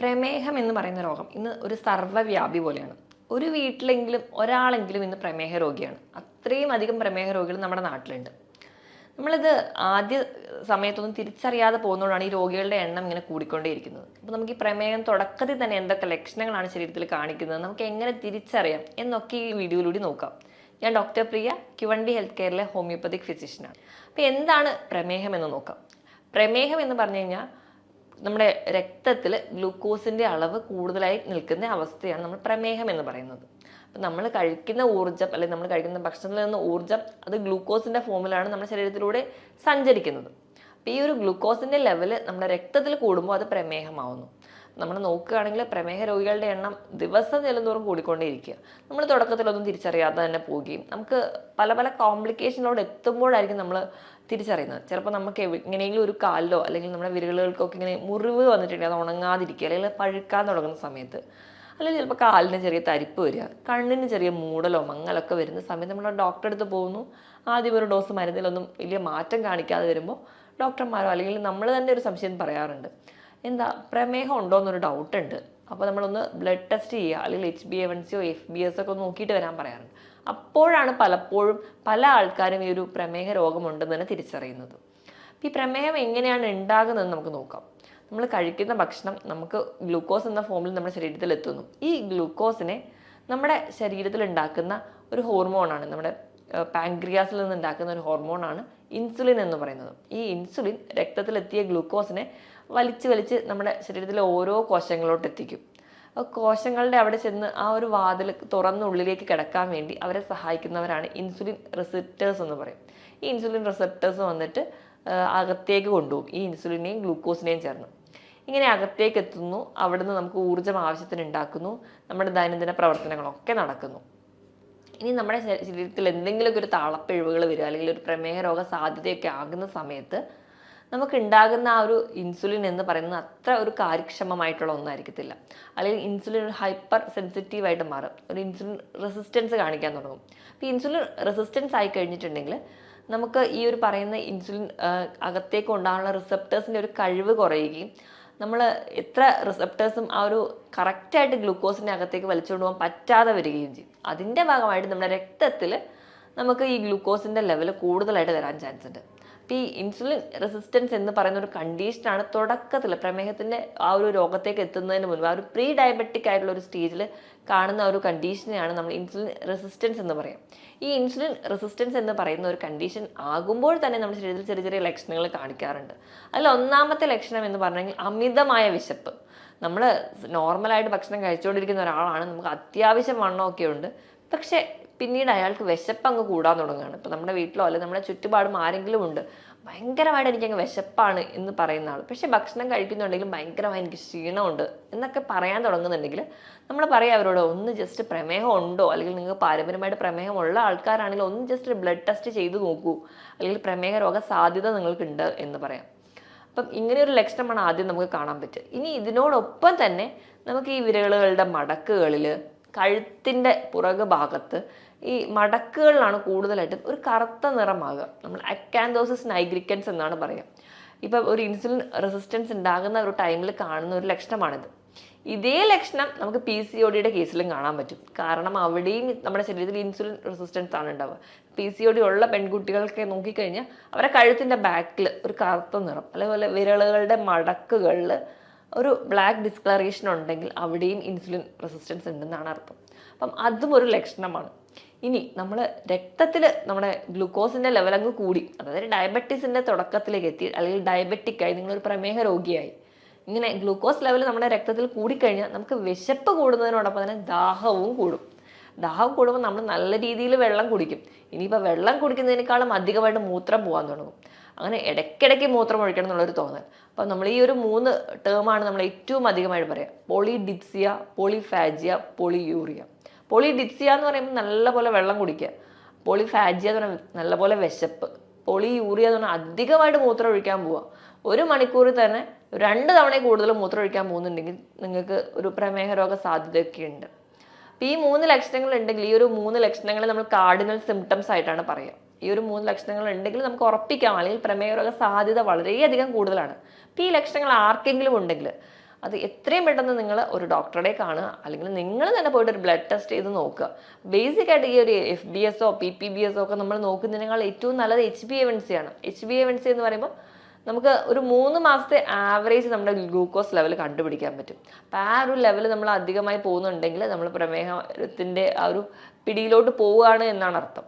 പ്രമേഹം എന്ന് പറയുന്ന രോഗം ഇന്ന് ഒരു സർവ്വവ്യാപി പോലെയാണ്. ഒരു വീട്ടിലെങ്കിലും ഒരാളെങ്കിലും ഇന്ന് പ്രമേഹ രോഗിയാണ്. അത്രയും അധികം പ്രമേഹ രോഗികൾ നമ്മുടെ നാട്ടിലുണ്ട്. നമ്മളിത് ആദ്യ സമയത്തൊന്നും തിരിച്ചറിയാതെ പോകുന്നതുകൊണ്ടാണ് ഈ രോഗികളുടെ എണ്ണം ഇങ്ങനെ കൂടിക്കൊണ്ടേയിരിക്കുന്നത്. അപ്പോൾ നമുക്ക് ഈ പ്രമേഹം തുടക്കത്തിൽ തന്നെ എന്തൊക്കെ ലക്ഷണങ്ങളാണ് ശരീരത്തിൽ കാണിക്കുന്നത്, നമുക്ക് എങ്ങനെ തിരിച്ചറിയാം എന്നൊക്കെ ഈ വീഡിയോയിലൂടെ നോക്കാം. ഞാൻ ഡോക്ടർ പ്രിയ, ക്യുവണ്ടി ഹെൽത്ത് കെയറിലെ ഹോമിയോപ്പതിക് ഫിസിഷ്യനാണ്. അപ്പോൾ എന്താണ് പ്രമേഹം എന്ന് നോക്കാം. പ്രമേഹം എന്ന് പറഞ്ഞു കഴിഞ്ഞാൽ നമ്മുടെ രക്തത്തിൽ ഗ്ലൂക്കോസിൻ്റെ അളവ് കൂടുതലായി നിൽക്കുന്ന അവസ്ഥയാണ് നമ്മൾ പ്രമേഹം എന്ന് പറയുന്നത്. അപ്പം നമ്മൾ കഴിക്കുന്ന ഊർജ്ജം അല്ലെങ്കിൽ നമ്മൾ കഴിക്കുന്ന ഭക്ഷണത്തിൽ നിന്ന് ഊർജ്ജം അത് ഗ്ലൂക്കോസിൻ്റെ ഫോമിലാണ് നമ്മുടെ ശരീരത്തിലൂടെ സഞ്ചരിക്കുന്നത്. അപ്പോൾ ഈ ഒരു ഗ്ലൂക്കോസിൻ്റെ ലെവൽ നമ്മുടെ രക്തത്തിൽ കൂടുമ്പോൾ അത് പ്രമേഹമാവുന്നു. നമ്മൾ നോക്കുകയാണെങ്കിൽ പ്രമേഹ രോഗികളുടെ എണ്ണം ദിവസം ചെല്ലുന്തോറും കൂടിക്കൊണ്ടേയിരിക്കുക. നമ്മൾ തുടക്കത്തിലൊന്നും തിരിച്ചറിയാതെ തന്നെ പോവുകയും നമുക്ക് പല പല കോംപ്ലിക്കേഷനിലോട് എത്തുമ്പോഴായിരിക്കും നമ്മൾ തിരിച്ചറിയുന്നത്. ചിലപ്പോൾ നമുക്ക് എങ്ങനെയെങ്കിലും ഒരു കാലിലോ അല്ലെങ്കിൽ നമ്മുടെ വിരലുകൾക്കൊക്കെ ഇങ്ങനെ മുറിവ് വന്നിട്ടുണ്ടെങ്കിൽ അത് ഉണങ്ങാതിരിക്കുക, അല്ലെങ്കിൽ പഴുക്കാൻ തുടങ്ങുന്ന സമയത്ത്, അല്ലെങ്കിൽ ചിലപ്പോൾ കാലിന് ചെറിയ തരിപ്പ് വരിക, കണ്ണിന് ചെറിയ മൂടലോ മങ്ങലൊക്കെ വരുന്ന സമയത്ത് നമ്മൾ ഡോക്ടറെ അടുത്ത് പോകുന്നു. ആദ്യം ഒരു ഡോസ് മരുന്നിലൊന്നും വലിയ മാറ്റം കാണിക്കാതെ വരുമ്പോൾ ഡോക്ടർമാരോ അല്ലെങ്കിൽ നമ്മൾ തന്നെ ഒരു സംശയം പറയാറുണ്ട്, എന്താ പ്രമേഹം ഉണ്ടോ എന്നൊരു ഡൗട്ട് ഉണ്ട്, അപ്പോൾ നമ്മളൊന്ന് ബ്ലഡ് ടെസ്റ്റ് ചെയ്യുക, അല്ലെങ്കിൽ HbA1cയോ FBS ഒക്കെ ഒന്ന് നോക്കിയിട്ട് വരാൻ പറയാറുണ്ട്. അപ്പോഴാണ് പലപ്പോഴും പല ആൾക്കാരും ഈ ഒരു പ്രമേഹ രോഗമുണ്ടെന്ന് തന്നെ തിരിച്ചറിയുന്നത്. ഈ പ്രമേഹം എങ്ങനെയാണ് ഉണ്ടാകുന്നതെന്ന് നമുക്ക് നോക്കാം. നമ്മൾ കഴിക്കുന്ന ഭക്ഷണം നമുക്ക് ഗ്ലൂക്കോസ് എന്ന ഫോമിൽ നമ്മുടെ ശരീരത്തിൽ എത്തുന്നു. ഈ ഗ്ലൂക്കോസിനെ നമ്മുടെ ശരീരത്തിൽ ഉണ്ടാക്കുന്ന ഒരു ഹോർമോണാണ്, നമ്മുടെ പാൻക്രിയാസിൽ നിന്ന് ഉണ്ടാക്കുന്ന ഒരു ഹോർമോണാണ് ഇൻസുലിൻ എന്ന് പറയുന്നത്. ഈ ഇൻസുലിൻ രക്തത്തിലെത്തിയ ഗ്ലൂക്കോസിനെ വലിച്ച് നമ്മുടെ ശരീരത്തിലെ ഓരോ കോശങ്ങളോട്ട് എത്തിക്കും. കോശങ്ങളുടെ അവിടെ ചെന്ന് ആ ഒരു വാതിൽ തുറന്നുള്ളിലേക്ക് കിടക്കാൻ വേണ്ടി അവരെ സഹായിക്കുന്നവരാണ് ഇൻസുലിൻ റിസപ്റ്റേഴ്സ് എന്ന് പറയും. ഈ ഇൻസുലിൻ റിസപ്റ്റേഴ്സ് വന്നിട്ട് അകത്തേക്ക് കൊണ്ടുപോകും ഈ ഇൻസുലിനെയും ഗ്ലൂക്കോസിനെയും ചേർന്ന്. ഇങ്ങനെ അകത്തേക്ക് എത്തുന്നു, അവിടുന്ന് നമുക്ക് ഊർജ്ജം ആവശ്യത്തിന് ഉണ്ടാക്കുന്നു, നമ്മുടെ ദൈനംദിന പ്രവർത്തനങ്ങളൊക്കെ നടക്കുന്നു. ഇനി നമ്മുടെ ശരീരത്തിൽ എന്തെങ്കിലുമൊക്കെ ഒരു താളപ്പിഴവുകൾ വരിക അല്ലെങ്കിൽ ഒരു പ്രമേഹ രോഗ സാധ്യതയൊക്കെ ആകുന്ന സമയത്ത് നമുക്ക് ഉണ്ടാകുന്ന ആ ഒരു ഇൻസുലിൻ എന്ന് പറയുന്നത് അത്ര ഒരു കാര്യക്ഷമമായിട്ടുള്ള ഒന്നായിരിക്കത്തില്ല. അല്ലെങ്കിൽ ഇൻസുലിൻ ഒരു ഹൈപ്പർ സെൻസിറ്റീവായിട്ട് മാറും, ഒരു ഇൻസുലിൻ റെസിസ്റ്റൻസ് കാണിക്കാൻ തുടങ്ങും. അപ്പോൾ ഇൻസുലിൻ റെസിസ്റ്റൻസ് ആയി കഴിഞ്ഞിട്ടുണ്ടെങ്കിൽ നമുക്ക് ഈ ഒരു പറയുന്ന ഇൻസുലിൻ അകത്തേക്ക് ഉണ്ടാകാനുള്ള റിസപ്റ്റേഴ്സിൻ്റെ ഒരു കഴിവ് കുറയുകയും നമ്മൾ എത്ര റിസപ്റ്റേഴ്സും ആ ഒരു കറക്റ്റായിട്ട് ഗ്ലൂക്കോസിൻ്റെ അകത്തേക്ക് വലിച്ചുകൊണ്ട് പോകാൻ പറ്റാതെ വരികയും ചെയ്യും. അതിൻ്റെ ഭാഗമായിട്ട് നമ്മുടെ രക്തത്തിൽ നമുക്ക് ഈ ഗ്ലൂക്കോസിൻ്റെ ലെവൽ കൂടുതലായിട്ട് വരാൻ ചാൻസ് ഉണ്ട്. അപ്പോൾ ഈ ഇൻസുലിൻ റെസിസ്റ്റൻസ് എന്ന് പറയുന്ന ഒരു കണ്ടീഷനാണ് തുടക്കത്തിൽ പ്രമേഹത്തിൻ്റെ ആ ഒരു രോഗത്തേക്ക് എത്തുന്നതിന് മുൻപ് ആ ഒരു പ്രീ ഡയബറ്റിക് ആയിട്ടുള്ള ഒരു സ്റ്റേജിൽ കാണുന്ന ഒരു കണ്ടീഷനെയാണ് നമ്മൾ ഇൻസുലിൻ റെസിസ്റ്റൻസ് എന്ന് പറയാം. ഈ ഇൻസുലിൻ റെസിസ്റ്റൻസ് എന്ന് പറയുന്ന ഒരു കണ്ടീഷൻ ആകുമ്പോൾ തന്നെ നമ്മുടെ ശരീരത്തിൽ ചെറിയ ചെറിയ ലക്ഷണങ്ങൾ കാണിക്കാറുണ്ട്. അതിൽ ഒന്നാമത്തെ ലക്ഷണം എന്ന് പറഞ്ഞെങ്കിൽ അമിതമായ വിശപ്പ്. നമ്മൾ നോർമലായിട്ട് ഭക്ഷണം കഴിച്ചുകൊണ്ടിരിക്കുന്ന ഒരാളാണ്, നമുക്ക് അത്യാവശ്യം വണ്ണമൊക്കെ ഉണ്ട്, പക്ഷേ പിന്നീട് അയാൾക്ക് വിശപ്പ് അങ്ങ് കൂടാൻ തുടങ്ങുകയാണ്. ഇപ്പം നമ്മുടെ വീട്ടിലോ അല്ലെങ്കിൽ നമ്മുടെ ചുറ്റുപാടും ആരെങ്കിലും ഉണ്ട്, ഭയങ്കരമായിട്ട് എനിക്കങ്ങ് വിശപ്പാണ് എന്ന് പറയുന്ന ആൾ, പക്ഷേ ഭക്ഷണം കഴിക്കുന്നുണ്ടെങ്കിലും ഭയങ്കരമായി എനിക്ക് ക്ഷീണമുണ്ട് എന്നൊക്കെ പറയാൻ തുടങ്ങുന്നുണ്ടെങ്കിൽ നമ്മൾ പറയാം അവരോട്, ഒന്ന് ജസ്റ്റ് പ്രമേഹം ഉണ്ടോ, അല്ലെങ്കിൽ നിങ്ങൾക്ക് പാരമ്പര്യമായിട്ട് പ്രമേഹമുള്ള ആൾക്കാരാണെങ്കിൽ ഒന്ന് ജസ്റ്റ് ബ്ലഡ് ടെസ്റ്റ് ചെയ്ത് നോക്കൂ, അല്ലെങ്കിൽ പ്രമേഹ രോഗ സാധ്യത നിങ്ങൾക്കുണ്ട് എന്ന് പറയാം. അപ്പം ഇങ്ങനെയൊരു ലക്ഷണമാണ് ആദ്യം നമുക്ക് കാണാൻ പറ്റുക. ഇനി ഇതിനോടൊപ്പം തന്നെ നമുക്ക് ഈ വിരലുകളുടെ മടക്കുകളിൽ, കഴുത്തിൻ്റെ പുറകു ഭാഗത്ത് ഈ മടക്കുകളിലാണ് കൂടുതലായിട്ടും ഒരു കറുത്ത നിറമാകുക. നമ്മൾ അക്കാന്തോസിസ് നൈഗ്രിക്കൻസ് എന്നാണ് പറയുക. ഇപ്പം ഒരു ഇൻസുലിൻ റെസിസ്റ്റൻസ് ഉണ്ടാകുന്ന ഒരു ടൈമിൽ കാണുന്ന ഒരു ലക്ഷണമാണിത്. ഇതേ ലക്ഷണം നമുക്ക് PCODയുടെ കേസിലും കാണാൻ പറ്റും. കാരണം അവിടെയും നമ്മുടെ ശരീരത്തിൽ ഇൻസുലിൻ റെസിസ്റ്റൻസ് ആണ് ഉണ്ടാവുക. PCOD ഉള്ള പെൺകുട്ടികൾക്ക് നോക്കിക്കഴിഞ്ഞാൽ അവരുടെ കഴുത്തിൻ്റെ ബാക്കിൽ ഒരു കറുത്ത നിറം, അതേപോലെ വിരലുകളുടെ മടക്കുകളിൽ ഒരു ബ്ലാക്ക് ഡിസ്കളറേഷൻ ഉണ്ടെങ്കിൽ അവിടെയും ഇൻസുലിൻ റെസിസ്റ്റൻസ് ഉണ്ടെന്നാണ് അർത്ഥം. അപ്പം അതും ഒരു ലക്ഷണമാണ്. ഇനി നമ്മൾ രക്തത്തിൽ നമ്മുടെ ഗ്ലൂക്കോസിൻ്റെ ലെവൽ അങ്ങ് കൂടി, അതായത് ഡയബറ്റീസിൻ്റെ തുടക്കത്തിലേക്ക് എത്തി, അല്ലെങ്കിൽ ഡയബറ്റിക്കായി, നിങ്ങളൊരു പ്രമേഹ രോഗിയായി, ഇങ്ങനെ ഗ്ലൂക്കോസ് ലെവൽ നമ്മുടെ രക്തത്തിൽ കൂടിക്കഴിഞ്ഞാൽ നമുക്ക് വിശപ്പ് കൂടുന്നതിനോടൊപ്പം തന്നെ ദാഹവും കൂടും. ദാഹം കൂടുമ്പോൾ നമ്മൾ നല്ല രീതിയിൽ വെള്ളം കുടിക്കും. ഇനിയിപ്പോൾ വെള്ളം കുടിക്കുന്നതിനേക്കാളും അധികമായിട്ട് മൂത്രം പോകാൻ തുടങ്ങും. അങ്ങനെ ഇടയ്ക്കിടയ്ക്ക് മൂത്രം ഒഴിക്കണം എന്നുള്ളൊരു തോന്നൽ. അപ്പോൾ നമ്മൾ ഈ ഒരു 3 ടേമാണ് നമ്മൾ ഏറ്റവും അധികമായിട്ട് പറയാം: പോളിഡിപ്സിയ, പോളിഫാജിയ, പോളിയൂറിയ. പോളിഡിപ്സിയ എന്ന് പറയുമ്പോൾ നല്ലപോലെ വെള്ളം കുടിക്കുക, പോളിഫാജിയ എന്ന് പറയുമ്പോൾ നല്ലപോലെ വിശപ്പ്, പോളിയൂറിയ എന്ന് പറഞ്ഞാൽ അധികമായിട്ട് മൂത്രം ഒഴിക്കാൻ പോവുക. 1 മണിക്കൂറിൽ തന്നെ 2 തവണ കൂടുതൽ മൂത്രം ഒഴിക്കാൻ പോകുന്നുണ്ടെങ്കിൽ നിങ്ങൾക്ക് ഒരു പ്രമേഹ രോഗ സാധ്യതയൊക്കെ ഉണ്ട്. അപ്പോൾ ഈ 3 ലക്ഷണങ്ങൾ ഉണ്ടെങ്കിൽ, ഈ ഒരു 3 ലക്ഷണങ്ങളെ നമ്മൾ കാർഡിനൽ സിംറ്റംസ് ആയിട്ടാണ് പറയുക. ഈ ഒരു 3 ലക്ഷണങ്ങൾ ഉണ്ടെങ്കിൽ നമുക്ക് ഉറപ്പിക്കാം, അല്ലെങ്കിൽ പ്രമേഹ രോഗ സാധ്യത വളരെയധികം കൂടുതലാണ്. അപ്പോൾ ഈ ലക്ഷണങ്ങൾ ആർക്കെങ്കിലും ഉണ്ടെങ്കിൽ അത് എത്രയും പെട്ടെന്ന് നിങ്ങൾ ഒരു ഡോക്ടറെ കാണുക, അല്ലെങ്കിൽ നിങ്ങൾ തന്നെ പോയിട്ട് ഒരു ബ്ലഡ് ടെസ്റ്റ് ചെയ്ത് നോക്കുക. ബേസിക് ആയിട്ട് ഈ ഒരു FBS PPBS ഒക്കെ നമ്മൾ നോക്കുന്നതിനേക്കാൾ ഏറ്റവും നല്ലത് HbA1c ആണ്. HbA1c എന്ന് പറയുമ്പോൾ നമുക്ക് ഒരു 3 മാസത്തെ ആവറേജ് നമ്മുടെ ഗ്ലൂക്കോസ് ലെവൽ കണ്ടുപിടിക്കാൻ പറ്റും. അപ്പോൾ ആ ഒരു ലെവൽ നമ്മൾ അധികമായി പോകുന്നുണ്ടെങ്കിൽ നമ്മൾ പ്രമേഹത്തിൻ്റെ ആ ഒരു പിടിയിലോട്ട് പോവുകയാണ് എന്നാണ് അർത്ഥം.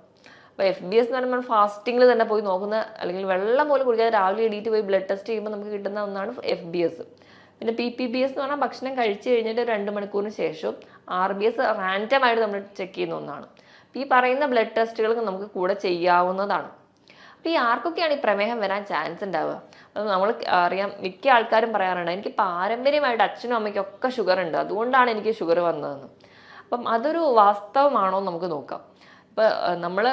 അപ്പോൾ FBS എന്ന് പറയുമ്പോൾ ഫാസ്റ്റിങ്ങിൽ തന്നെ പോയി നോക്കുന്ന, അല്ലെങ്കിൽ വെള്ളം പോലും കുടിക്കാതെ രാവിലെ എണീറ്റ് പോയി ബ്ലഡ് ടെസ്റ്റ് ചെയ്യുമ്പോൾ നമുക്ക് കിട്ടുന്ന ഒന്നാണ് FBS. പിന്നെ PPBS എന്ന് പറഞ്ഞാൽ ഭക്ഷണം കഴിച്ച് കഴിഞ്ഞിട്ട് 2 മണിക്കൂറിന് ശേഷം RBS റാൻഡമായിട്ട് നമ്മൾ ചെക്ക് ചെയ്യുന്ന ഒന്നാണ്. ഈ പറയുന്ന ബ്ലഡ് ടെസ്റ്റുകൾ നമുക്ക് കൂടെ ചെയ്യാവുന്നതാണ്. അപ്പോൾ ഈ ആർക്കൊക്കെയാണ് ഈ പ്രമേഹം വരാൻ ചാൻസ് ഉണ്ടാവുക? അപ്പം നമ്മൾ അറിയാം, മിക്ക ആൾക്കാരും പറയാറുണ്ട് എനിക്ക് പാരമ്പര്യമായിട്ട് അച്ഛനും അമ്മയ്ക്കും ഒക്കെ ഷുഗർ ഉണ്ട്, അതുകൊണ്ടാണ് എനിക്ക് ഷുഗർ വന്നതെന്ന്. അപ്പം അതൊരു വാസ്തവമാണോ എന്ന് നമുക്ക് നോക്കാം. ഇപ്പം നമ്മൾ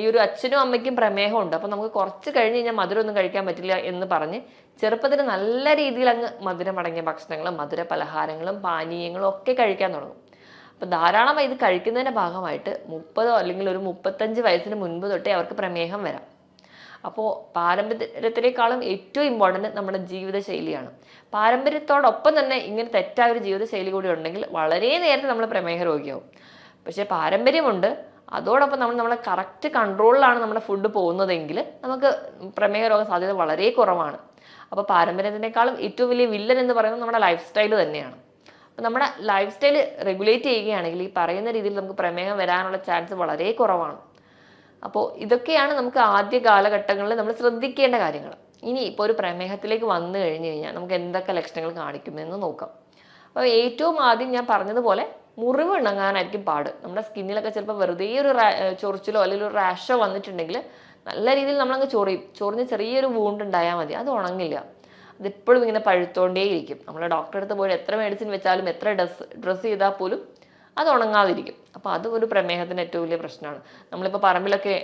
ഈ ഒരു അച്ഛനും അമ്മയ്ക്കും പ്രമേഹമുണ്ട്, അപ്പം നമുക്ക് കുറച്ച് കഴിഞ്ഞ് കഴിഞ്ഞാൽ മധുരമൊന്നും കഴിക്കാൻ പറ്റില്ല എന്ന് പറഞ്ഞ് ചെറുപ്പത്തിൽ നല്ല രീതിയിൽ അങ്ങ് മധുരമടങ്ങിയ ഭക്ഷണങ്ങളും മധുര പലഹാരങ്ങളും പാനീയങ്ങളും ഒക്കെ കഴിക്കാൻ തുടങ്ങും. അപ്പം ധാരാളമായി ഇത് കഴിക്കുന്നതിൻ്റെ ഭാഗമായിട്ട് 30 അല്ലെങ്കിൽ ഒരു 35 വയസ്സിന് മുൻപ് തൊട്ടേ അവർക്ക് പ്രമേഹം വരാം. അപ്പോൾ പാരമ്പര്യത്തിനേക്കാളും ഏറ്റവും ഇമ്പോർട്ടൻറ്റ് നമ്മുടെ ജീവിതശൈലിയാണ്. പാരമ്പര്യത്തോടൊപ്പം തന്നെ ഇങ്ങനെ തെറ്റായ ഒരു ജീവിതശൈലി കൂടി ഉണ്ടെങ്കിൽ വളരെ നേരത്തെ നമ്മൾ പ്രമേഹ രോഗിയാവും. പക്ഷേ പാരമ്പര്യമുണ്ട്, അതോടൊപ്പം നമ്മളെ കറക്റ്റ് കൺട്രോളിലാണ് നമ്മുടെ ഫുഡ് പോകുന്നതെങ്കിൽ നമുക്ക് പ്രമേഹ രോഗ സാധ്യത വളരെ കുറവാണ്. അപ്പോൾ പാരമ്പര്യത്തിനേക്കാളും ഏറ്റവും വലിയ വില്ലൻ എന്ന് പറയുന്നത് നമ്മുടെ ലൈഫ് സ്റ്റൈൽ തന്നെയാണ്. അപ്പോൾ നമ്മുടെ ലൈഫ് സ്റ്റൈൽ റെഗുലേറ്റ് ചെയ്യുകയാണെങ്കിൽ ഈ പറയുന്ന രീതിയിൽ നമുക്ക് പ്രമേഹം വരാനുള്ള ചാൻസ് വളരെ കുറവാണ്. അപ്പോൾ ഇതൊക്കെയാണ് നമുക്ക് ആദ്യ കാലഘട്ടങ്ങളിൽ നമ്മൾ ശ്രദ്ധിക്കേണ്ട കാര്യങ്ങൾ. ഇനി ഇപ്പോൾ ഒരു പ്രമേഹത്തിലേക്ക് വന്നു കഴിഞ്ഞ് കഴിഞ്ഞാൽ നമുക്ക് എന്തൊക്കെ ലക്ഷണങ്ങൾ കാണിക്കുമെന്ന് നോക്കാം. അപ്പോൾ ഏറ്റവും ആദ്യം ഞാൻ പറഞ്ഞതുപോലെ മുറിവ് ഉണങ്ങാനായിരിക്കും പാട്. നമ്മുടെ സ്കിന്നിലൊക്കെ ചിലപ്പോൾ വെറുതെ ഒരു ചൊറിച്ചിലോ അല്ലെങ്കിൽ ഒരു റാഷോ വന്നിട്ടുണ്ടെങ്കിൽ നല്ല രീതിയിൽ നമ്മളങ്ങ് ചൊറിഞ്ഞ് ചെറിയൊരു വൂണ്ട് ഉണ്ടായാൽ മതി, അത് ഉണങ്ങില്ല. അതിപ്പോഴും ഇങ്ങനെ പഴുത്തോണ്ടേയിരിക്കും. നമ്മൾ ഡോക്ടറെ അടുത്ത് പോയി എത്ര മെഡിസിൻ വെച്ചാലും എത്ര ഡ്രസ്സ് ചെയ്താൽ പോലും അത് ഉണങ്ങാതിരിക്കും. അപ്പോൾ അത് ഒരു പ്രമേഹത്തിന് ഏറ്റവും വലിയ പ്രശ്നമാണ്. നമ്മളിപ്പോൾ പറമ്പിലൊക്കെ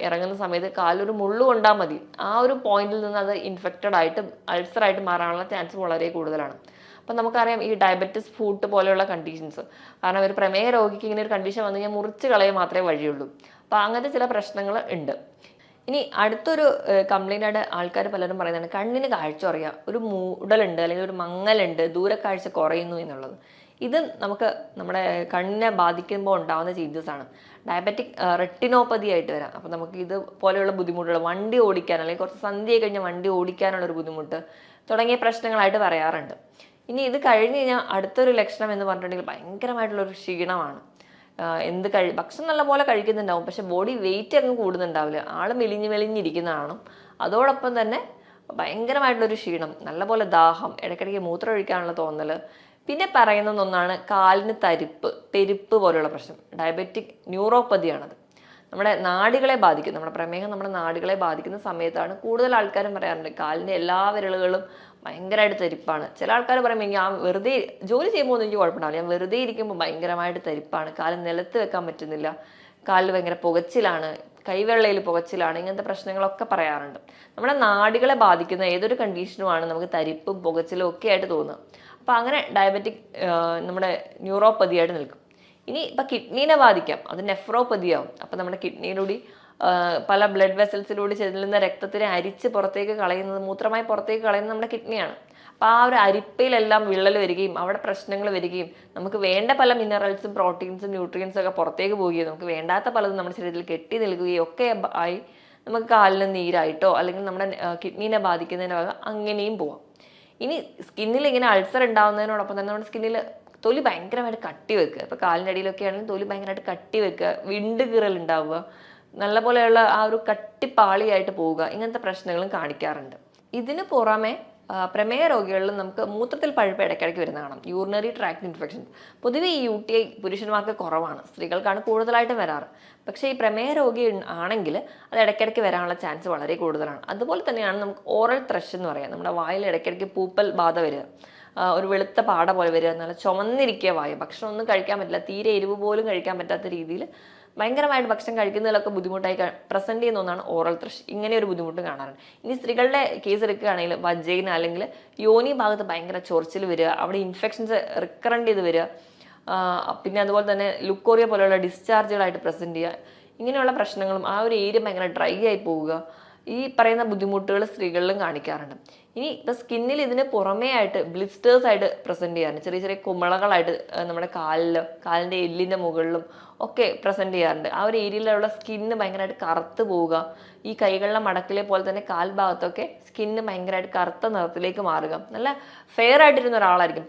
ഇറങ്ങുന്ന സമയത്ത് കാലൊരു മുള്ളു കൊണ്ടാൽ മതി, ആ ഒരു പോയിന്റിൽ നിന്ന് അത് ഇൻഫെക്റ്റഡ് ആയിട്ട് അൾസറായിട്ട് മാറാനുള്ള ചാൻസ് വളരെ കൂടുതലാണ്. അപ്പം നമുക്കറിയാം ഈ ഡയബറ്റിസ് ഫുഡ് പോലെയുള്ള കണ്ടീഷൻസ്, കാരണം ഒരു പ്രമേഹ രോഗിക്ക് ഇങ്ങനെ ഒരു കണ്ടീഷൻ വന്നു കഴിഞ്ഞാൽ മുറിച്ച് കളയാൻ മാത്രമേ വഴിയുള്ളൂ. അപ്പോൾ അങ്ങനത്തെ ചില പ്രശ്നങ്ങൾ ഉണ്ട്. ഇനി അടുത്തൊരു കംപ്ലൈൻ്റ് ആയിട്ട് ആൾക്കാർ പലരും പറയുന്നതാണ് കണ്ണിന് കാഴ്ച കുറയുക, ഒരു മൂടലുണ്ട് അല്ലെങ്കിൽ ഒരു മങ്ങലുണ്ട്, ദൂരക്കാഴ്ച കുറയുന്നു എന്നുള്ളത്. ഇത് നമുക്ക് നമ്മുടെ കണ്ണിനെ ബാധിക്കുമ്പോൾ ഉണ്ടാകുന്ന ചേഞ്ചസ് ആണ്. ഡയബറ്റിക് റെറ്റിനോപ്പതി ആയിട്ട് വരാം. അപ്പോൾ നമുക്ക് ഇത് പോലെയുള്ള ബുദ്ധിമുട്ടുകൾ, വണ്ടി ഓടിക്കാൻ അല്ലെങ്കിൽ കുറച്ച് സന്ധ്യ കഴിഞ്ഞാൽ വണ്ടി ഓടിക്കാനുള്ളൊരു ബുദ്ധിമുട്ട് തുടങ്ങിയ പ്രശ്നങ്ങളായിട്ട് പറയാറുണ്ട്. ഇനി ഇത് കഴിഞ്ഞ് കഴിഞ്ഞാൽ അടുത്തൊരു ലക്ഷണം എന്ന് പറഞ്ഞിട്ടുണ്ടെങ്കിൽ ഭയങ്കരമായിട്ടുള്ളൊരു ക്ഷീണമാണ്. ഭക്ഷണം നല്ലപോലെ കഴിക്കുന്നുണ്ടാവും, പക്ഷെ ബോഡി വെയിറ്റ് അങ്ങ് കൂടുന്നുണ്ടാവില്ല, ആൾ മെലിഞ്ഞിരിക്കുന്നതാണ്. അതോടൊപ്പം തന്നെ ഭയങ്കരമായിട്ടുള്ളൊരു ക്ഷീണം, നല്ലപോലെ ദാഹം, ഇടയ്ക്കിടയ്ക്ക് മൂത്രം ഒഴിക്കാനുള്ള തോന്നൽ. പിന്നെ പറയുന്ന ഒന്നാണ് കാലിന് തെരിപ്പ് പോലെയുള്ള പ്രശ്നം. ഡയബറ്റിക് ന്യൂറോപ്പതിയാണത്. നമ്മുടെ നാഡികളെ ബാധിക്കും. നമ്മുടെ പ്രമേഹം നമ്മുടെ നാഡികളെ ബാധിക്കുന്ന സമയത്താണ് കൂടുതൽ ആൾക്കാരും പറയാറുണ്ട് കാലിൻ്റെ എല്ലാ വിരലുകളും ഭയങ്കരമായിട്ട് തെരിപ്പാണ്. ചില ആൾക്കാർ പറയുമ്പോൾ ഞാൻ വെറുതെ ജോലി ചെയ്യുമ്പോൾ ഒന്നും എനിക്ക് കുഴപ്പമുണ്ടാവില്ല, ഞാൻ വെറുതെ ഇരിക്കുമ്പോൾ ഭയങ്കരമായിട്ട് തെരിപ്പാണ്, കാല് നിലത്ത് വെക്കാൻ പറ്റുന്നില്ല, കാലിൽ ഭയങ്കര പുകച്ചിലാണ്, കൈവെള്ളയിൽ പുകച്ചിലാണ്, ഇങ്ങനത്തെ പ്രശ്നങ്ങളൊക്കെ പറയാറുണ്ട്. നമ്മുടെ നാഡികളെ ബാധിക്കുന്ന ഏതൊരു കണ്ടീഷനുമാണ് നമുക്ക് തരിപ്പും പുകച്ചിലും ഒക്കെ ആയിട്ട് തോന്നുക. അപ്പോൾ അങ്ങനെ ഡയബറ്റിക് നമ്മുടെ ന്യൂറോപ്പതിയായിട്ട് നിൽക്കും. ഇനി ഇപ്പം കിഡ്നീനെ ബാധിക്കാം, അത് നെഫ്രോപ്പതിയാവും. അപ്പം നമ്മുടെ കിഡ്നിയിലൂടെ പല ബ്ലഡ് വെസൽസിലൂടെ ചെല്ലുന്ന രക്തത്തിനെ അരിച്ച് പുറത്തേക്ക് കളയുന്നത്, മൂത്രമായി പുറത്തേക്ക് കളയുന്നത് നമ്മുടെ കിഡ്നിയാണ്. അപ്പോൾ ആ ഒരു അരിപ്പയിലെല്ലാം വിള്ളൽ വരികയും അവിടെ പ്രശ്നങ്ങൾ വരികയും നമുക്ക് വേണ്ട പല മിനറൽസും പ്രോട്ടീൻസും ന്യൂട്രിയൻസും ഒക്കെ പുറത്തേക്ക് പോവുകയും നമുക്ക് വേണ്ടാത്ത പലതും നമ്മുടെ ശരീരത്തിൽ കെട്ടി നിൽക്കുകയും ഒക്കെ ആയി നമുക്ക് കാലിന് നീരായിട്ടോ അല്ലെങ്കിൽ നമ്മുടെ കിഡ്നീനെ ബാധിക്കുന്നതിന് ഭാഗം അങ്ങനെയും പോവാം. ഇനി സ്കിന്നിൽ ഇങ്ങനെ അൾസർ ഉണ്ടാകുന്നതിനോടൊപ്പം തന്നെ നമ്മുടെ സ്കിന്നിൽ തൊലി ഭയങ്കരമായിട്ട് കട്ടി വെക്കുക. ഇപ്പോൾ കാലിൻ്റെ അടിയിലൊക്കെ ആണെങ്കിൽ തൊലി ഭയങ്കരമായിട്ട് കട്ടി വെക്കുക, വിണ്ട് കീറൽ ഉണ്ടാവുക, നല്ല പോലെയുള്ള ആ ഒരു കട്ടിപ്പാളിയായിട്ട് പോവുക, ഇങ്ങനത്തെ പ്രശ്നങ്ങളും കാണിക്കാറുണ്ട്. ഇതിന് പുറമെ പ്രമേഹ രോഗികളിൽ നമുക്ക് മൂത്രത്തിൽ പഴുപ്പ് ഇടയ്ക്കിടയ്ക്ക് വരുന്ന കാണാം, യൂറിനറി ട്രാക്ട് ഇൻഫെക്ഷൻ. പൊതുവെ ഈ UTI പുരുഷന്മാർക്ക് കുറവാണ്, സ്ത്രീകൾക്കാണ് കൂടുതലായിട്ടും വരാറ്. പക്ഷേ ഈ പ്രമേഹ രോഗി ആണെങ്കിൽ അത് ഇടയ്ക്കിടയ്ക്ക് വരാനുള്ള ചാൻസ് വളരെ കൂടുതലാണ്. അതുപോലെ തന്നെയാണ് നമുക്ക് ഓറൽ ത്രഷ് എന്ന് പറയാം. നമ്മുടെ വായിൽ ഇടയ്ക്കിടയ്ക്ക് പൂപ്പൽ ബാധ വരിക, ഒരു വെളുത്ത പാട പോലെ വരിക, നല്ല ചുമന്നിരിക്കുക വായ, ഭക്ഷണം ഒന്നും കഴിക്കാൻ പറ്റില്ല, തീരെ എരിവ് പോലും കഴിക്കാൻ പറ്റാത്ത രീതിയിൽ ഭയങ്കരമായിട്ട് ഭക്ഷണം കഴിക്കുന്നതിലൊക്കെ ബുദ്ധിമുട്ടായി പ്രസൻറ്റ് ചെയ്യുന്ന ഒന്നാണ് ഓറൽ ത്രഷ്. ഇങ്ങനെ ഒരു ബുദ്ധിമുട്ട് കാണാറുണ്ട്. ഇനി സ്ത്രീകളുടെ കേസ് എടുക്കുകയാണെങ്കിൽ വജൈന അല്ലെങ്കിൽ യോനി ഭാഗത്ത് ഭയങ്കര ചൊറിച്ചിൽ വരിക, അവിടെ ഇൻഫെക്ഷൻസ് റിക്കറൻ്റ് ചെയ്ത് വരിക, പിന്നെ അതുപോലെ തന്നെ ലുക്കോറിയ പോലെയുള്ള ഡിസ്ചാർജുകളായിട്ട് പ്രസൻറ്റ് ചെയ്യുക, ഇങ്ങനെയുള്ള പ്രശ്നങ്ങളും ആ ഒരു ഏരിയ ഭയങ്കര ഡ്രൈ ആയി പോവുക, ഈ പറയുന്ന ബുദ്ധിമുട്ടുകൾ സ്ത്രീകളിലും കാണിക്കാറുണ്ട്. ഇനി ഇപ്പം സ്കിന്നിൽ ഇതിന് പുറമേ ആയിട്ട് ബ്ലിസ്റ്റേഴ്സ് ആയിട്ട് പ്രസന്റ് ചെയ്യാറുണ്ട്. ചെറിയ ചെറിയ കുമിളകളായിട്ട് നമ്മുടെ കാലിൻ്റെ എല്ലിൻ്റെ മുകളിലും ഒക്കെ പ്രസന്റ് ചെയ്യാറുണ്ട്. ആ ഒരു ഏരിയയിലുള്ള സ്കിന്ന് ഭയങ്കരമായിട്ട് കറുത്ത് പോവുക, ഈ കൈകളിലെ മടക്കിലെ പോലെ തന്നെ കാൽഭാഗത്തൊക്കെ സ്കിന്ന് ഭയങ്കരമായിട്ട് കറുത്ത നിറത്തിലേക്ക് മാറുക, നല്ല ഫെയർ ആയിട്ടിരുന്ന ഒരാളായിരിക്കും,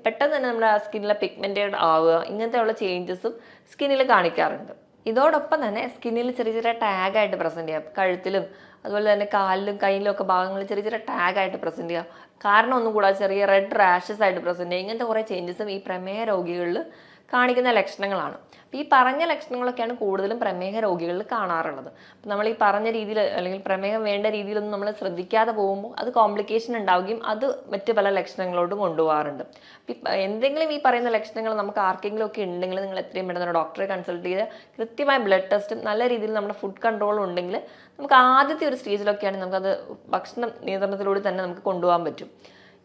പെട്ടെന്ന് തന്നെ നമ്മുടെ സ്കിന്നിലെ പിഗ്മെന്റഡ് ആവുക, ഇങ്ങനത്തെയുള്ള ചേഞ്ചസും സ്കിന്നിൽ കാണിക്കാറുണ്ട്. ഇതോടൊപ്പം തന്നെ സ്കിന്നിൽ ചെറിയ ചെറിയ ടാഗായിട്ട് പ്രസന്റ് ചെയ്യാം, കഴുത്തിലും അതുപോലെ തന്നെ കാലിലും കയ്യിലും ഒക്കെ ഭാഗങ്ങളിൽ ചെറിയ ചെറിയ ടാഗായിട്ട് പ്രസന്റ് ചെയ്യുക, കാരണം ഒന്നും കൂടാതെ ചെറിയ റെഡ് റാഷസ് ആയിട്ട് പ്രസന്റ് ചെയ്യുക, ഇങ്ങനത്തെ കുറേ ചേഞ്ചസും ഈ പ്രമേഹ രോഗികളിൽ കാണിക്കുന്ന ലക്ഷണങ്ങളാണ്. അപ്പോൾ ഈ പറഞ്ഞ ലക്ഷണങ്ങളൊക്കെയാണ് കൂടുതലും പ്രമേഹ രോഗികളിൽ കാണാറുള്ളത്. അപ്പം നമ്മൾ ഈ പറഞ്ഞ രീതിയിൽ അല്ലെങ്കിൽ പ്രമേഹം വേണ്ട രീതിയിലൊന്നും നമ്മൾ ശ്രദ്ധിക്കാതെ പോകുമ്പോൾ അത് കോംപ്ലിക്കേഷൻ ഉണ്ടാവുകയും അത് മറ്റ് പല ലക്ഷണങ്ങളോടും കൊണ്ടുപോകാറുണ്ട്. എന്തെങ്കിലും ഈ പറയുന്ന ലക്ഷണങ്ങൾ നമുക്ക് ആർക്കെങ്കിലും ഒക്കെ ഉണ്ടെങ്കിൽ നിങ്ങൾ എത്രയും പെട്ടെന്ന് ഡോക്ടറെ കൺസൾട്ട് ചെയ്ത് കൃത്യമായ ബ്ലഡ് ടെസ്റ്റും നല്ല രീതിയിൽ നമ്മുടെ ഫുഡ് കൺട്രോളും ഉണ്ടെങ്കിൽ നമുക്ക് ആദ്യത്തെ ഒരു സ്റ്റേജിലൊക്കെയാണ് നമുക്കത് ഭക്ഷണ നിയന്ത്രണത്തിലൂടെ തന്നെ നമുക്ക് കൊണ്ടുപോകാൻ പറ്റും.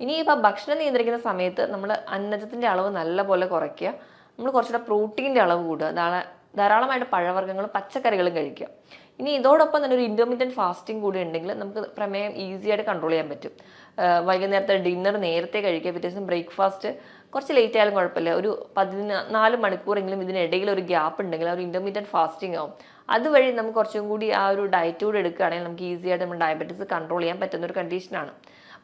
ഇനി ഇപ്പം ഭക്ഷണം നിയന്ത്രിക്കുന്ന സമയത്ത് നമ്മൾ അന്നജത്തിൻ്റെ അളവ് നല്ലപോലെ കുറയ്ക്കുക, നമ്മൾ കുറച്ചുകൂടെ പ്രോട്ടീൻ്റെ അളവ് കൂടുക, ധാരാളമായിട്ട് പഴവർഗ്ഗങ്ങളും പച്ചക്കറികളും കഴിക്കുക. ഇനി ഇതോടൊപ്പം തന്നെ ഒരു ഇൻ്റർമീഡിയറ്റ് ഫാസ്റ്റിംഗ് കൂടി ഉണ്ടെങ്കിൽ നമുക്ക് പ്രമേയം ഈസി ആയിട്ട് കൺട്രോൾ ചെയ്യാൻ പറ്റും. വൈകുന്നേരത്തെ ഡിന്നർ നേരത്തെ കഴിക്കുക, പിറ്റേ ദിവസം ബ്രേക്ക്ഫാസ്റ്റ് കുറച്ച് ലേറ്റ് ആയാലും കുഴപ്പമില്ല, ഒരു 14 മണിക്കൂറെങ്കിലും ഇതിനിടയിൽ ഒരു ഗ്യാപ്പ് ഉണ്ടെങ്കിൽ ആ ഒരു ഇൻ്റർമീഡിയറ്റ് ഫാസ്റ്റിംഗ് ആവും. അതുവഴി നമുക്ക് കുറച്ചും കൂടി ആ ഒരു ഡയറ്റ് കൂടി എടുക്കുകയാണെങ്കിൽ നമുക്ക് ഈസി ആയിട്ട് നമ്മൾ ഡയബറ്റീസ് കൺട്രോൾ ചെയ്യാൻ പറ്റുന്ന ഒരു കണ്ടീഷനാണ്.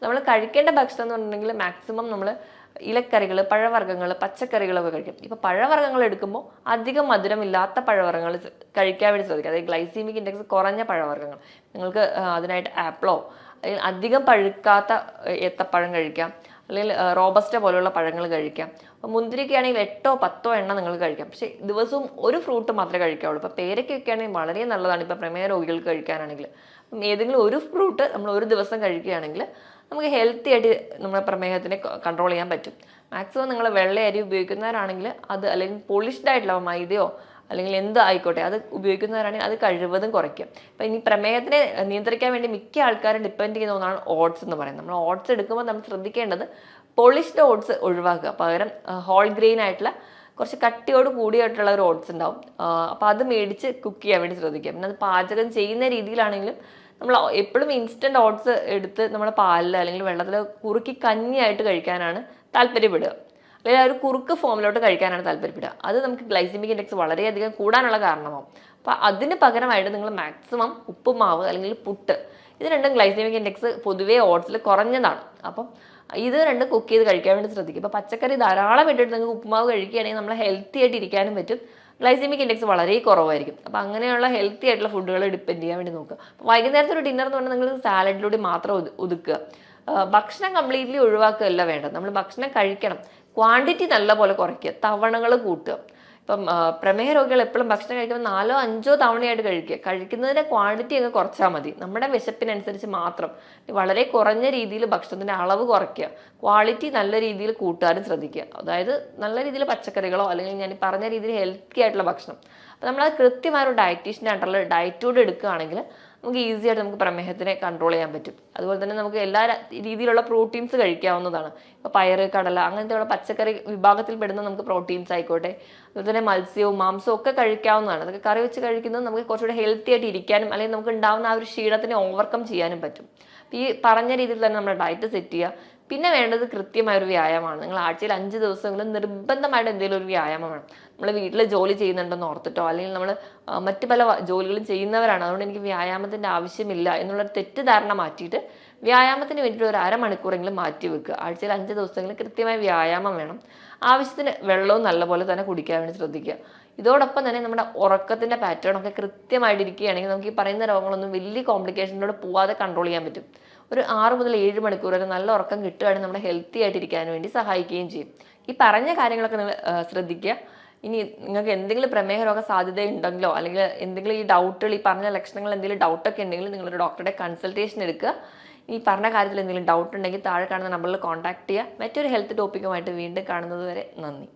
നമ്മൾ കഴിക്കേണ്ട ഭക്ഷണം എന്ന് പറഞ്ഞിട്ടുണ്ടെങ്കിൽ മാക്സിമം നമ്മൾ ഇലക്കറികൾ, പഴവർഗ്ഗങ്ങൾ, പച്ചക്കറികളൊക്കെ കഴിക്കും. ഇപ്പോൾ പഴവർഗ്ഗങ്ങൾ എടുക്കുമ്പോൾ അധികം മധുരമില്ലാത്ത പഴവർഗ്ഗങ്ങൾ കഴിക്കാൻ വേണ്ടി ശ്രദ്ധിക്കുക, അതായത് ഗ്ലൈസീമിക് ഇൻഡെക്സ് കുറഞ്ഞ പഴവർഗ്ഗങ്ങൾ. നിങ്ങൾക്ക് അതിനായിട്ട് ആപ്പിളോ അല്ലെങ്കിൽ അധികം പഴുക്കാത്ത ഏത്തപ്പഴം കഴിക്കാം, അല്ലെങ്കിൽ റോബസ്റ്റ പോലുള്ള പഴങ്ങൾ കഴിക്കാം. അപ്പോൾ മുന്തിരിക്ക ആണെങ്കിൽ 8-10 എണ്ണം നിങ്ങൾ കഴിക്കാം, പക്ഷേ ദിവസവും ഒരു ഫ്രൂട്ട് മാത്രമേ കഴിക്കാവുള്ളൂ. ഇപ്പോൾ പേരയ്ക്കൊക്കെ ആണെങ്കിൽ വളരെ നല്ലതാണ് ഇപ്പോൾ പ്രമേഹ രോഗികൾക്ക് കഴിക്കാനാണെങ്കിൽ. അപ്പം ഏതെങ്കിലും ഒരു ഫ്രൂട്ട് നമ്മൾ ഒരു ദിവസം കഴിക്കുകയാണെങ്കിൽ നമുക്ക് ഹെൽത്തി ആയിട്ട് നമ്മുടെ പ്രമേഹത്തിനെ കൺട്രോൾ ചെയ്യാൻ പറ്റും. മാക്സിമം നിങ്ങൾ വെള്ള അരി ഉപയോഗിക്കുന്നവരാണെങ്കിൽ അത്, അല്ലെങ്കിൽ പോളിഷ്ഡ് ആയിട്ടുള്ള മൈദയോ അല്ലെങ്കിൽ എന്ത് ആയിക്കോട്ടെ അത് ഉപയോഗിക്കുന്നവരാണെങ്കിൽ അത് കഴിവതും കുറയ്ക്കും. അപ്പം ഇനി പ്രമേഹത്തിനെ നിയന്ത്രിക്കാൻ വേണ്ടി മിക്ക ആൾക്കാരും ഡിപ്പെൻഡ് ചെയ്യുന്ന ഒന്നാണ് ഓട്സ് എന്ന് പറയുന്നത്. നമ്മൾ ഓട്സ് എടുക്കുമ്പോൾ നമ്മൾ ശ്രദ്ധിക്കേണ്ടത് പോളിഷ്ഡ് ഓട്സ് ഒഴിവാക്കുക, പകരം ഹോൾ ഗ്രെയിൻ ആയിട്ടുള്ള കുറച്ച് കട്ടിയോട് കൂടിയായിട്ടുള്ള ഒരു ഓട്സ് ഉണ്ടാവും, അപ്പോൾ അത് മേടിച്ച് കുക്ക് ചെയ്യാൻ വേണ്ടി ശ്രദ്ധിക്കുക. പിന്നെ അത് പാചകം ചെയ്യുന്ന രീതിയിലാണെങ്കിലും നമ്മൾ എപ്പോഴും ഇൻസ്റ്റൻറ്റ് ഓട്സ് എടുത്ത് നമ്മുടെ പാലിൽ അല്ലെങ്കിൽ വെള്ളത്തിൽ കുറുക്കി കഞ്ഞിയായിട്ട് കഴിക്കാനാണ് താല്പര്യപ്പെടുക, അല്ലെങ്കിൽ ആ ഒരു കുറുക്ക് ഫോമിലോട്ട് കഴിക്കാനാണ് താല്പര്യപ്പെടുക. അത് നമുക്ക് ഗ്ലൈസമിക് ഇൻഡെക്സ് വളരെയധികം കൂടാനുള്ള കാരണമാവും. അപ്പോൾ അതിന് പകരമായിട്ട് നിങ്ങൾ മാക്സിമം ഉപ്പുമാവ് അല്ലെങ്കിൽ പുട്ട്, ഇത് രണ്ടും ഗ്ലൈസമിക് ഇൻഡെക്സ് പൊതുവേ ഓട്സിൽ കുറഞ്ഞതാണ്. അപ്പം ഇത് രണ്ടും കുക്ക് ചെയ്ത് കഴിക്കാൻ വേണ്ടി ശ്രദ്ധിക്കും. ഇപ്പോൾ പച്ചക്കറി ധാരാളം ഇട്ടിട്ട് നിങ്ങൾക്ക് ഉപ്പുമാവ് കഴിക്കുകയാണെങ്കിൽ നമ്മൾ ഹെൽത്തി ആയിട്ട് ഇരിക്കാനും പറ്റും, ഗ്ലൈസമിക് ഇൻഡെക്സ് വളരെ കുറവായിരിക്കും. അപ്പോൾ അങ്ങനെയുള്ള ഹെൽത്തി ആയിട്ടുള്ള ഫുഡുകൾ ഡിപ്പെൻഡ് ചെയ്യാൻ വേണ്ടി നോക്കുക. വൈകുന്നേരത്തെ ഒരു ഡിന്നർ എന്ന് പറഞ്ഞാൽ നിങ്ങൾ സാലഡിലൂടെ മാത്രം ഒതുക്കുക, ഭക്ഷണം കംപ്ലീറ്റ്ലി ഒഴിവാക്കുകയല്ല വേണ്ടത്. നമ്മൾ ഭക്ഷണം കഴിക്കണം, ക്വാണ്ടിറ്റി നല്ലപോലെ കുറയ്ക്കുക, തവണകൾ കൂട്ടുക. ഇപ്പം പ്രമേഹ രോഗികൾ എപ്പോഴും ഭക്ഷണം കഴിക്കുമ്പോൾ 4-5 തവണയായിട്ട് കഴിക്കുന്നതിൻ്റെ ക്വാണ്ടിറ്റി അങ്ങ് കുറച്ചാൽ മതി. നമ്മുടെ വിശപ്പിനനുസരിച്ച് മാത്രം വളരെ കുറഞ്ഞ രീതിയിൽ ഭക്ഷണത്തിൻ്റെ അളവ് കുറയ്ക്കുക, ക്വാളിറ്റി നല്ല രീതിയിൽ കൂട്ടാനും ശ്രദ്ധിക്കുക. അതായത് നല്ല രീതിയിൽ പച്ചക്കറികളോ അല്ലെങ്കിൽ ഞാൻ പറഞ്ഞ രീതിയിൽ ഹെൽത്തി ആയിട്ടുള്ള ഭക്ഷണം. അപ്പോൾ നമ്മളത് കൃത്യമായ ഒരു ഡയറ്റീഷ്യനായിട്ടുള്ള ഡയറ്റോട് എടുക്കുകയാണെങ്കിൽ നമുക്ക് ഈസി ആയിട്ട് നമുക്ക് പ്രമേഹത്തിനെ കൺട്രോൾ ചെയ്യാൻ പറ്റും. അതുപോലെ തന്നെ നമുക്ക് എല്ലാ രീതിയിലുള്ള പ്രോട്ടീൻസ് കഴിക്കാവുന്നതാണ്. ഇപ്പോൾ പയറ്, കടല അങ്ങനത്തെയുള്ള പച്ചക്കറി വിഭാഗത്തിൽ പെടുന്ന നമുക്ക് പ്രോട്ടീൻസ് ആയിക്കോട്ടെ, അതുപോലെ തന്നെ മത്സ്യവും മാംസവും ഒക്കെ കഴിക്കാവുന്നതാണ്. അതൊക്കെ കറി വെച്ച് കഴിക്കുന്നത് നമുക്ക് കുറച്ചുകൂടെ ഹെൽത്തി ആയിട്ട് ഇരിക്കാനും അല്ലെങ്കിൽ നമുക്ക് ഉണ്ടാകുന്ന ആ ഒരു ക്ഷീണത്തിനെ ഓവർകം ചെയ്യാനും പറ്റും. ഈ പറഞ്ഞ രീതിയിൽ തന്നെ നമ്മുടെ ഡയറ്റ് സെറ്റ് ചെയ്യുക. പിന്നെ വേണ്ടത് കൃത്യമായൊരു വ്യായാമമാണ്. നിങ്ങൾ ആഴ്ചയിൽ 5 ദിവസമെങ്കിലും നിർബന്ധമായിട്ട് എന്തെങ്കിലും ഒരു വ്യായാമം വേണം. നമ്മൾ വീട്ടിൽ ജോലി ചെയ്യുന്നുണ്ടെന്ന് ഓർത്തിട്ടോ അല്ലെങ്കിൽ നമ്മൾ മറ്റു പല ജോലികളും ചെയ്യുന്നവരാണ്, അതുകൊണ്ട് എനിക്ക് വ്യായാമത്തിൻ്റെ ആവശ്യമില്ല എന്നുള്ളൊരു തെറ്റിദ്ധാരണ മാറ്റിയിട്ട് വ്യായാമത്തിന് വേണ്ടിയിട്ട് ഒരു അരമണിക്കൂറെങ്കിലും മാറ്റി വെക്കുക. ആഴ്ചയിൽ 5 ദിവസമെങ്കിലും കൃത്യമായ വ്യായാമം വേണം. ആവശ്യത്തിന് വെള്ളവും നല്ലപോലെ തന്നെ കുടിക്കാൻ വേണ്ടി ശ്രദ്ധിക്കുക. ഇതോടൊപ്പം തന്നെ നമ്മുടെ ഉറക്കത്തിൻ്റെ പാറ്റേൺ ഒക്കെ കൃത്യമായിട്ട് ഇരിക്കുകയാണെങ്കിൽ നമുക്ക് ഈ പറയുന്ന രോഗങ്ങളൊന്നും വലിയ കോംപ്ലിക്കേഷനിലൂടെ പോവാതെ കൺട്രോൾ ചെയ്യാൻ പറ്റും. ഒരു 6 മുതൽ 7 മണിക്കൂർ വരെ നല്ല ഉറക്കം കിട്ടുകയാണെങ്കിൽ നമ്മുടെ ഹെൽത്തി ആയിട്ട് ഇരിക്കാൻ വേണ്ടി സഹായിക്കുകയും ചെയ്യും. ഈ പറഞ്ഞ കാര്യങ്ങളൊക്കെ നിങ്ങൾ ശ്രദ്ധിക്കുക. ഇനി നിങ്ങൾക്ക് എന്തെങ്കിലും പ്രമേഹ രോഗ സാധ്യത ഉണ്ടെങ്കിലോ അല്ലെങ്കിൽ എന്തെങ്കിലും ഈ ഡൗട്ടുകൾ, ഈ പറഞ്ഞ ലക്ഷണങ്ങൾ എന്തെങ്കിലും ഡൗട്ടൊക്കെ ഉണ്ടെങ്കിൽ നിങ്ങളൊരു ഡോക്ടറുടെ കൺസൾട്ടേഷൻ എടുക്കുക. ഈ പറഞ്ഞ കാര്യത്തിൽ എന്തെങ്കിലും ഡൗട്ട് ഉണ്ടെങ്കിൽ താഴെ കാണുന്ന നമ്പറിൽ കോൺടാക്ട് ചെയ്യുക. മറ്റൊരു ഹെൽത്ത് ടോപ്പിക്കുമായിട്ട് വീണ്ടും കാണുന്നത് വരെ നന്ദി.